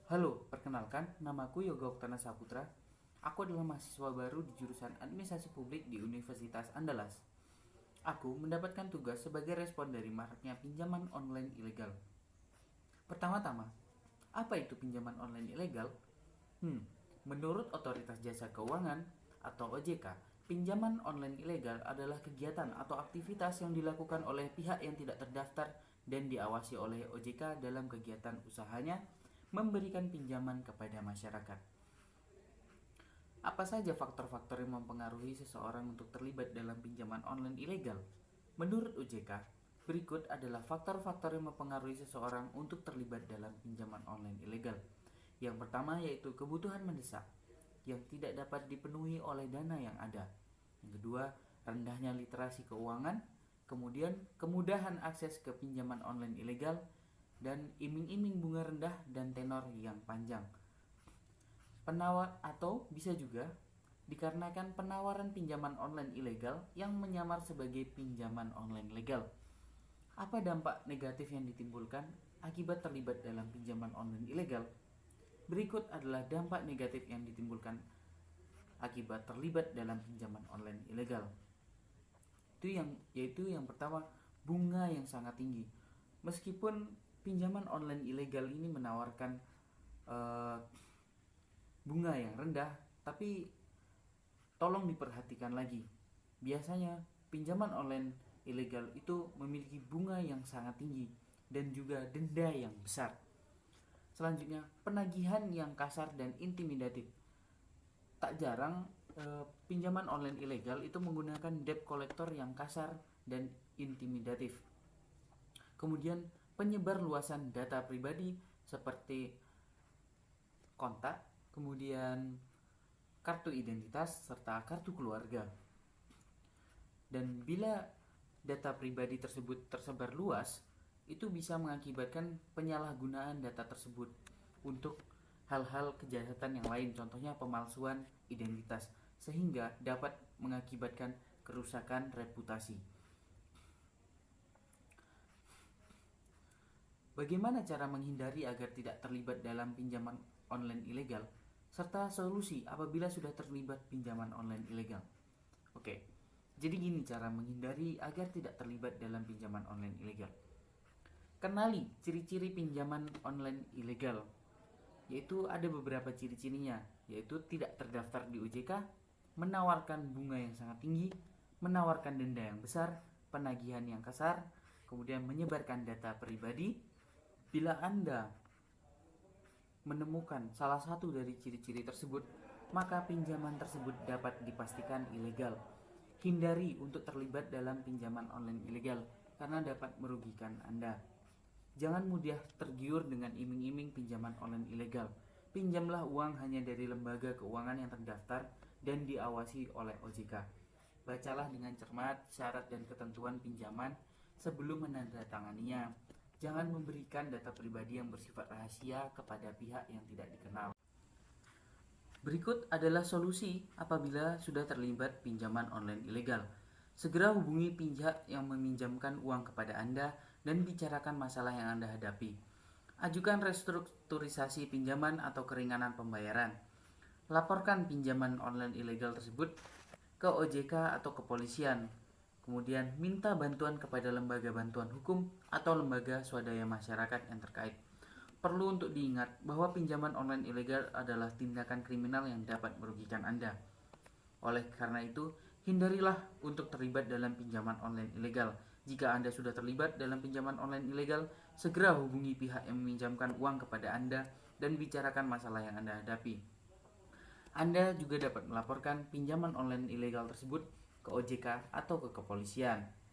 Halo, perkenalkan, namaku Yoga Oktana Saputra. Aku adalah mahasiswa baru di jurusan Administrasi Publik di Universitas Andalas. Aku mendapatkan tugas sebagai respon dari maraknya pinjaman online ilegal. Pertama-tama, apa itu pinjaman online ilegal? Menurut Otoritas Jasa Keuangan atau OJK, pinjaman online ilegal adalah kegiatan atau aktivitas yang dilakukan oleh pihak yang tidak terdaftar dan diawasi oleh OJK dalam kegiatan usahanya memberikan pinjaman kepada masyarakat. Apa saja faktor-faktor yang mempengaruhi seseorang untuk terlibat dalam pinjaman online ilegal? Menurut OJK, berikut adalah faktor-faktor yang mempengaruhi seseorang untuk terlibat dalam pinjaman online ilegal. Yang pertama yaitu kebutuhan mendesak yang tidak dapat dipenuhi oleh dana yang ada. Yang kedua, rendahnya literasi keuangan. Kemudian, kemudahan akses ke pinjaman online ilegal dan iming-iming bunga rendah dan tenor yang panjang. Penawar atau bisa juga dikarenakan penawaran pinjaman online ilegal yang menyamar sebagai pinjaman online legal. Apa dampak negatif yang ditimbulkan akibat terlibat dalam pinjaman online ilegal? Berikut adalah dampak negatif yang ditimbulkan akibat terlibat dalam pinjaman online ilegal. Yaitu yang pertama, bunga yang sangat tinggi. Meskipun pinjaman online ilegal ini menawarkan bunga yang rendah, tapi tolong diperhatikan lagi. Biasanya pinjaman online ilegal itu memiliki bunga yang sangat tinggi dan juga denda yang besar. Selanjutnya, penagihan yang kasar dan intimidatif. Tak jarang pinjaman online ilegal itu menggunakan debt collector yang kasar dan intimidatif. Kemudian, penyebar luasan data pribadi seperti kontak, kemudian kartu identitas serta kartu keluarga. Dan bila data pribadi tersebut tersebar luas, itu bisa mengakibatkan penyalahgunaan data tersebut untuk hal-hal kejahatan yang lain, contohnya pemalsuan identitas, sehingga dapat mengakibatkan kerusakan reputasi. Bagaimana cara menghindari agar tidak terlibat dalam pinjaman online ilegal, serta solusi apabila sudah terlibat pinjaman online ilegal? Oke, jadi gini cara menghindari agar tidak terlibat dalam pinjaman online ilegal. Kenali ciri-ciri pinjaman online ilegal, yaitu ada beberapa ciri-cirinya, yaitu tidak terdaftar di OJK, menawarkan bunga yang sangat tinggi, menawarkan denda yang besar, penagihan yang kasar, kemudian menyebarkan data pribadi. Bila Anda menemukan salah satu dari ciri-ciri tersebut, maka pinjaman tersebut dapat dipastikan ilegal. Hindari untuk terlibat dalam pinjaman online ilegal karena dapat merugikan Anda. Jangan mudah tergiur dengan iming-iming pinjaman online ilegal. Pinjamlah uang hanya dari lembaga keuangan yang terdaftar dan diawasi oleh OJK. Bacalah dengan cermat syarat dan ketentuan pinjaman sebelum menandatanganinya. Jangan memberikan data pribadi yang bersifat rahasia kepada pihak yang tidak dikenal. Berikut adalah solusi apabila sudah terlibat pinjaman online ilegal. Segera hubungi pihak yang meminjamkan uang kepada Anda dan bicarakan masalah yang Anda hadapi. Ajukan restrukturisasi pinjaman atau keringanan pembayaran. Laporkan pinjaman online ilegal tersebut ke OJK atau kepolisian. Kemudian minta bantuan kepada lembaga bantuan hukum atau lembaga swadaya masyarakat yang terkait. Perlu untuk diingat bahwa pinjaman online ilegal adalah tindakan kriminal yang dapat merugikan Anda. Oleh karena itu, hindarilah untuk terlibat dalam pinjaman online ilegal. Jika Anda sudah terlibat dalam pinjaman online ilegal, segera hubungi pihak yang meminjamkan uang kepada Anda dan bicarakan masalah yang Anda hadapi. Anda juga dapat melaporkan pinjaman online ilegal tersebut ke OJK atau ke kepolisian.